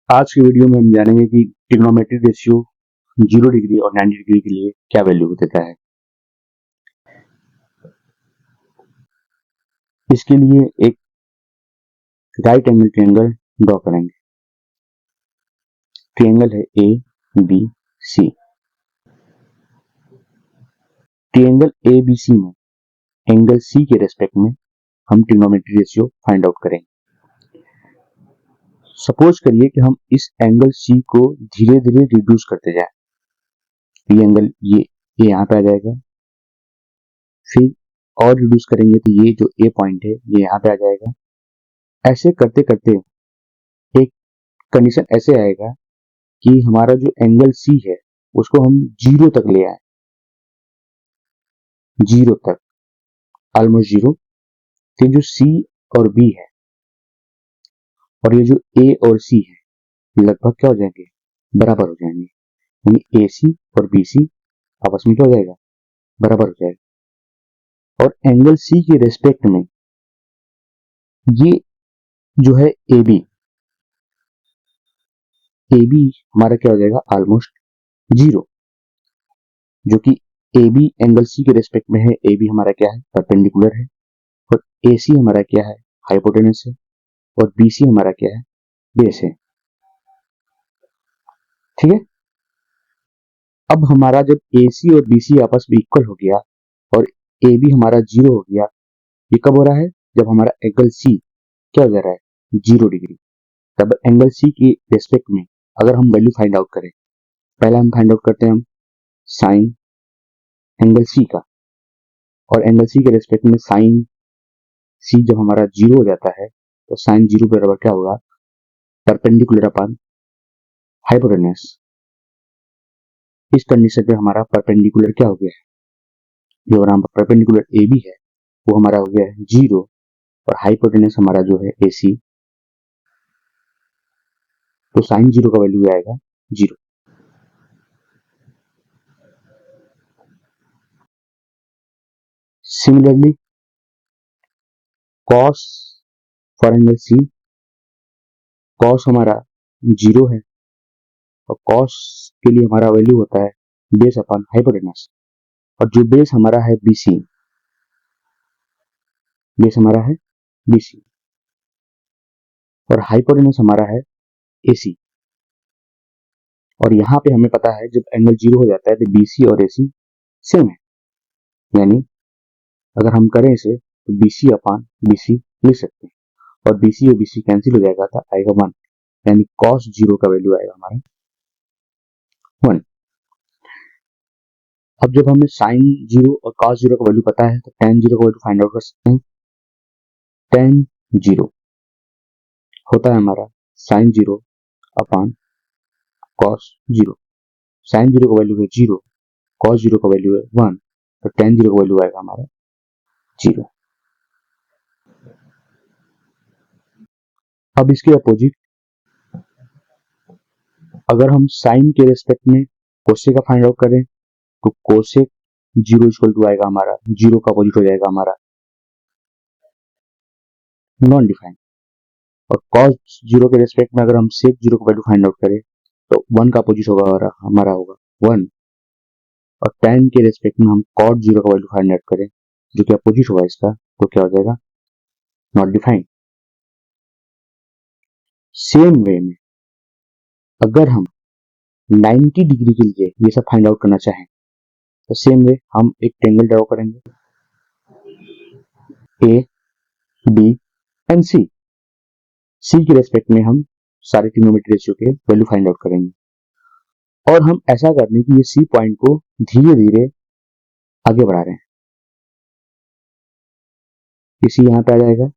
आज की वीडियो में हम जानेंगे कि ट्रिग्नोमेट्रिक रेशियो 0 डिग्री और 90 डिग्री के लिए क्या वैल्यू देता है। इसके लिए एक राइट एंगल ट्रायंगल ड्रॉ करेंगे। ट्रायंगल है A B C. Triangle A B C में एंगल सी के रेस्पेक्ट में हम ट्रिग्नोमेट्रिक रेशियो फाइंड आउट करेंगे। सपोज करिए कि हम इस एंगल सी को धीरे धीरे रिड्यूस करते जाएं। ये एंगल ये यहाँ पे आ जाएगा, फिर और रिड्यूस करेंगे तो ये जो ए पॉइंट है ये यहाँ पे आ जाएगा। ऐसे करते करते एक कंडीशन ऐसे आएगा कि हमारा जो एंगल सी है उसको हम 0 तक ले आए, 0 तक, ऑलमोस्ट 0। फिर जो सी और बी है और ये जो ए और सी है लगभग क्या हो जाएंगे, बराबर हो जाएंगे। यानी ए सी और बी सी आपस में क्या हो जाएगा, बराबर हो जाएगा। और एंगल सी के रेस्पेक्ट में ये जो है ए बी हमारा क्या हो जाएगा, ऑलमोस्ट 0। जो कि ए बी एंगल सी के रेस्पेक्ट में है, ए बी हमारा क्या है, परपेंडिकुलर है, और ए सी हमारा क्या है, हाइपोटेनस है, और बी सी हमारा क्या है, बेस है। ठीक है। अब हमारा जब ए सी और बी सी आपस में इक्वल हो गया और ए बी हमारा 0 हो गया, ये कब हो रहा है, जब हमारा एंगल सी क्या हो जा रहा है, 0 डिग्री। तब एंगल सी की रेस्पेक्ट में अगर हम वैल्यू फाइंड आउट करें, पहला हम फाइंड आउट करते हैं हम साइन एंगल सी का, और एंगल सी के रेस्पेक्ट में साइन सी जब हमारा 0 हो जाता है तो साइन 0 बराबर क्या होगा, परपेंडिकुलर अपॉन हाइपोटेनस। इस कंडीशन पे हमारा परपेंडिकुलर क्या हो गया है, जो हमारा परपेंडिकुलर ए बी है वो हमारा हो गया है 0, और हाइपोटेनस हमारा जो है ए सी, तो साइन 0 का वैल्यू आएगा 0। Similarly cos for angle C, cos हमारा 0 है और कॉस के लिए हमारा वैल्यू होता है बेस अपॉन हाइपोटेनस, और जो बेस हमारा है बीसी, बेस हमारा है बीसी, और हाइपोटेनस हमारा है एसी। और यहाँ पे हमें पता है जब एंगल 0 हो जाता है तो बीसी और एसी सेम है, यानी अगर हम करें इसे तो बीसी अपॉन बीसी लिख सकते हैं, और बीसी और बीसी कैंसिल हो जाएगा तो आएगा 1, यानी cos 0 का वैल्यू आएगा हमारा 1। अब जब हमें साइन 0 और cos 0 का वैल्यू पता है तो tan 0 का वैल्यू फाइंड आउट कर सकते हैं। tan 0 होता है हमारा साइन 0 अपॉन cos 0। साइन 0 का वैल्यू है 0, cos 0 का वैल्यू है 1, तो tan 0 का वैल्यू आएगा हमारा 0। अब इसके अपोजिट अगर हम साइन के रेस्पेक्ट में कोसेक का फाइंड आउट करें तो कोसेक 0 इक्वल टू आएगा हमारा 0 का अपोजिट हो जाएगा हमारा नॉन डिफाइंड, और cos 0 के रेस्पेक्ट में अगर हम सेक 0 का वैल्यू फाइंड आउट करें तो 1 का अपोजिट होगा हमारा होगा 1, और tan के रेस्पेक्ट में हम cot 0 का वैल्यू फाइंड आउट करें जो कि अपोजिट होगा इसका, तो क्या हो जाएगा, नॉट डिफाइंड। सेम वे में अगर हम 90 डिग्री के लिए ये सब फाइंड आउट करना चाहें तो सेम वे हम एक ट्रायंगल ड्रॉ करेंगे ए बी एंड सी। सी के रेस्पेक्ट में हम सारे ट्रिग्नोमेट्रिक रेशियो के वैल्यू फाइंड आउट करेंगे, और हम ऐसा करने की ये सी पॉइंट को धीरे धीरे आगे बढ़ा रहे हैं। ये सी यहाँ पे आ जाएगा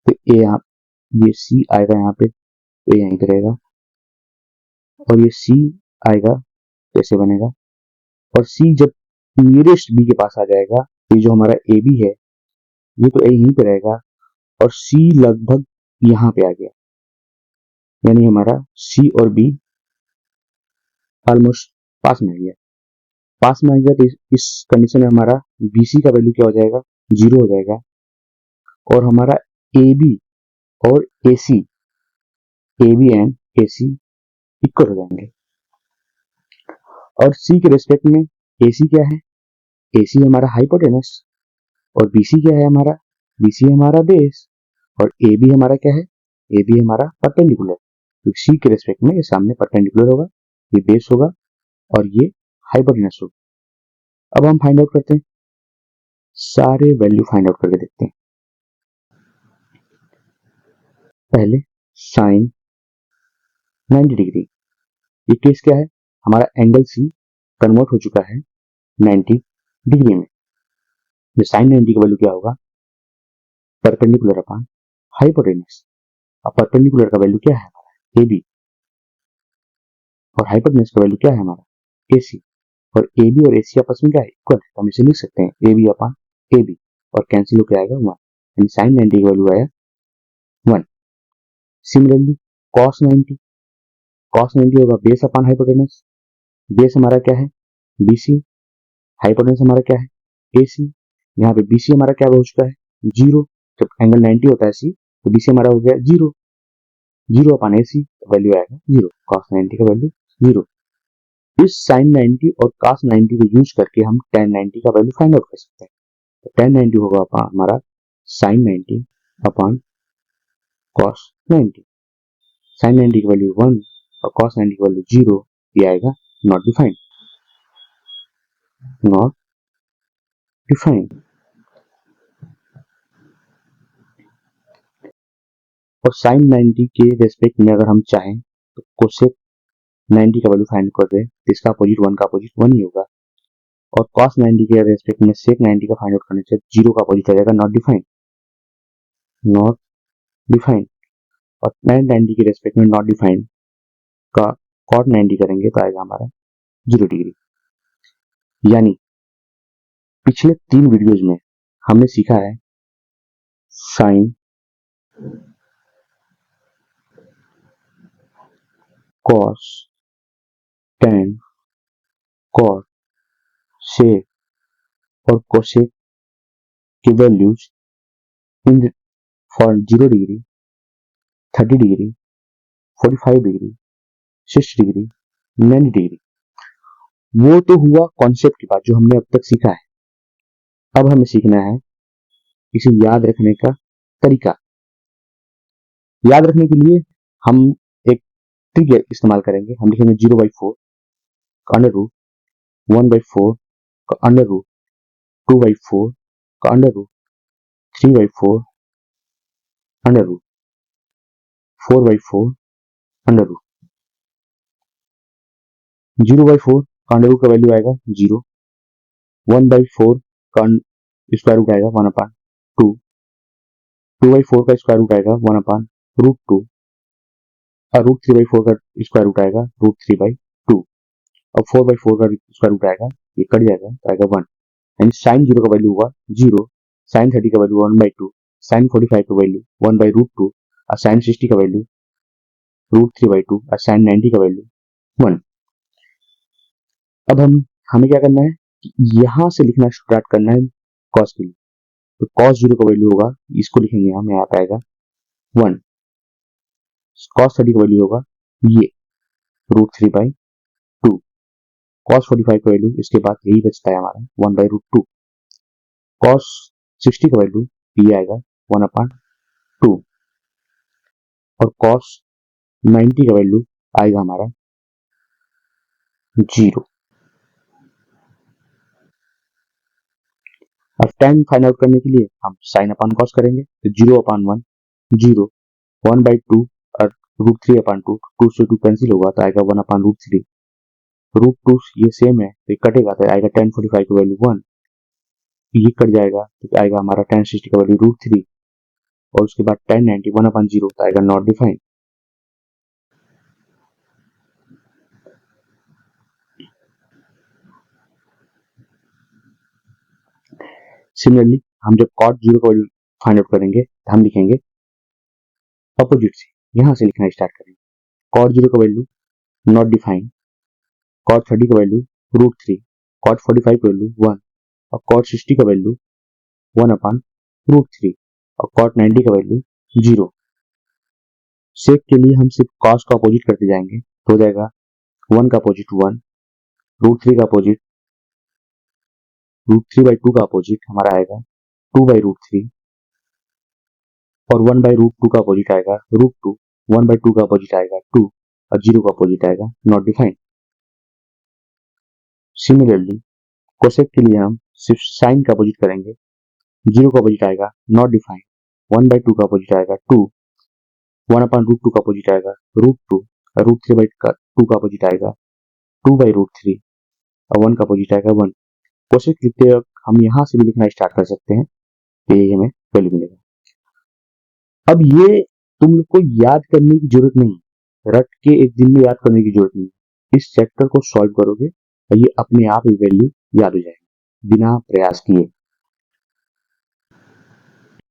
तो ए यहाँ, ये सी आएगा यहाँ पे तो यहीं पे रहेगा, और ये सी आएगा तो ऐसे बनेगा, और सी जब नियरेस्ट बी के पास आ जाएगा तो ये जो हमारा ए बी है ये तो यहीं पे रहेगा, और सी लगभग यहाँ पे आ गया, यानी हमारा सी और बी ऑलमोस्ट पास में आ गया। पास में आ गया तो इस कंडीशन में हमारा बीसी का वैल्यू क्या हो जाएगा, 0 हो जाएगा, और हमारा ए बी और A C, A B and AC equal हो जाएंगे। और C के रेस्पेक्ट में AC क्या है? AC हमारा हाइपोटेनस और BC क्या है हमारा? BC है हमारा बेस और AB हमारा क्या है? AB हमारा परपेंडिकुलर। तो C के रेस्पेक्ट में ये सामने परपेंडिकुलर होगा, ये बेस होगा और ये हाइपोटेनस होगा। अब हम फाइंड आउट करते हैं, सारे वैल्यू फाइंड आउट करके देखते हैं। पहले साइन 90 डिग्री, ये केस क्या है? हमारा एंगल C कन्वर्ट हो चुका है 90 डिग्री में। जो साइन 90 का वैल्यू क्या होगा? Perpendicular upon hypotenuse. अब परपेंडिकुलर का वैल्यू क्या है हमारा? AB और हाइपोटेनस का वैल्यू क्या है हमारा? AC। और AB और AC आपस में क्या है? इक्वल है। हम इसे लिख सकते हैं AB अपॉन AB और कैंसिल होकर आएगा 1, यानी साइन 90 का वैल्यू आया 1। सिमिलरली cos 90 होगा बेस अपॉन हाइपोटेनस। बेस हमारा क्या है? BC, हाइपोटेनस हमारा क्या है? AC। यहाँ पे BC हमारा क्या हो चुका है? 0। जब एंगल 90 होता है C तो BC हमारा हो गया 0। 0 अपॉन AC वैल्यू आएगा 0, cos 90 का वैल्यू 0। इस sin 90 और cos 90 को यूज करके हम tan 90 का वैल्यू फाइंड आउट कर सकते हैं। तो tan 90 होगा हमारा sin 90 अपॉन cos 90। sin 90 की वैल्यू 1 और cos 90 की वैल्यू 0, ये आएगा नॉट डिफाइंड। Not defined. और sin 90 के रेस्पेक्ट में अगर हम चाहें तो cosec 90 का वैल्यू फाइंड कर रहे हैं तो इसका अपोजिट 1 का अपोजिट 1 ही होगा। और cos 90 के रेस्पेक्ट में sec 90 का फाइंड आउट करने से 0 का अपोजिट आ जाएगा नॉट डिफाइंड। Not defined. और tan 90 के रेस्पेक्ट में नॉट डिफाइंड का cot 90 करेंगे तो आएगा हमारा 0 डिग्री। यानी पिछले 3 वीडियोज में हमने सीखा है sine, cos, tan, cot, sec और cosec की values in for 0 degree, 30 degree, 45 degree, 60 degree, 90 degree. वो तो हुआ कॉन्सेप्ट की बात जो हमने अब तक सीखा है। अब हमें सीखना है इसे याद रखने का तरीका। याद रखने के लिए हम एक ट्रिक इस्तेमाल करेंगे। हम लिखेंगे 0/4 का अंडर रूट, 1/4 का अंडर रूट, 2/4 का under root, 3/4 under root, 4/4 under root. 0/4 का अंडर रूट का वैल्यू आएगा 0। 1/4 का स्क्वायर रूट आएगा 1/2। 2/4 का स्क्वायर रूट आएगा 1/√2 और √3/4 का स्क्वायर रूट आएगा √3/2 और 4/4 का स्क्वायर रूट आएगा, ये कट जाएगा तो आएगा 1। यानी साइन 0 का वैल्यू हुआ 0, साइन 30 का वैल्यू 1/2, साइन 45 का वैल्यू 1/√2 और साइन 60 का वैल्यू √3/2 और साइन 90 का वैल्यू 1। अब हमें क्या करना है कि यहां से लिखना स्टार्ट करना है कॉस के लिए। तो cos 0 का वैल्यू होगा, इसको लिखेंगे हम, यहाँ पे आएगा 1। cos 30 का वैल्यू होगा ये √3/2। cos 45 का वैल्यू इसके बाद यही बचता है हमारा 1/√2। cos 60 का वैल्यू ये आएगा 1/2 और cos 90 का वैल्यू आएगा हमारा 0। अब tan फाइंड आउट करने के लिए हम sin अपॉन cos करेंगे तो 0/1 0, 1/2 और √3/2, 2 से 2 कैंसिल होगा तो आएगा 1/√3। √2 ये सेम है तो ये कटेगा तो आएगा tan 45 का वैल्यू 1, ये कट जाएगा तो आएगा हमारा tan 60 का वैल्यू √3 और उसके बाद tan 90 1/0 तो आएगा नॉट डिफाइंड। सिमिलरली हम जब cot 0 का वैल्यू फाइंड आउट करेंगे तो हम लिखेंगे अपोजिट से, यहां से लिखना स्टार्ट करेंगे। cot 0 का वैल्यू नॉट डिफाइंड, cot 30 का वैल्यू √3, cot 45 का वैल्यू 1 और cot 60 का वैल्यू 1/√3 और cot 90 का वैल्यू 0। सेक के लिए हम सिर्फ कॉस का अपोजिट करते जाएंगे, तो हो जाएगा 1 का अपोजिट 1, √3 का अपोजिट √3/2 का अपोजिट हमारा आएगा 2/√3, और 1/√2 का अपोजिट आएगा √2, 1/2 का अपोजिट आएगा 2, और 0 का अपोजिट आएगा नॉट डिफाइंड। सिमिलरली कोसेक के लिए हम सिर्फ साइन का अपोजिट करेंगे, 0 का अपोजिट आएगा नॉट डिफाइंड, 1/2 का अपोजिट आएगा 2, 1/√2 का अपोजिट आएगा √2, और √3/2 का अपोजिट आएगा 2/√3, और 1 का अपोजिट आएगा 1। कोसेक लिखते वक्त हम यहाँ से भी लिखना स्टार्ट कर सकते हैं, तो ये हमें वैल्यू मिलेगा। अब ये तुम लोग को याद करने की जरूरत नहीं, रट के एक दिन में याद करने की जरूरत नहीं। इस चैप्टर को सॉल्व करोगे और ये अपने आप ही वैल्यू याद हो जाएगी बिना प्रयास किए।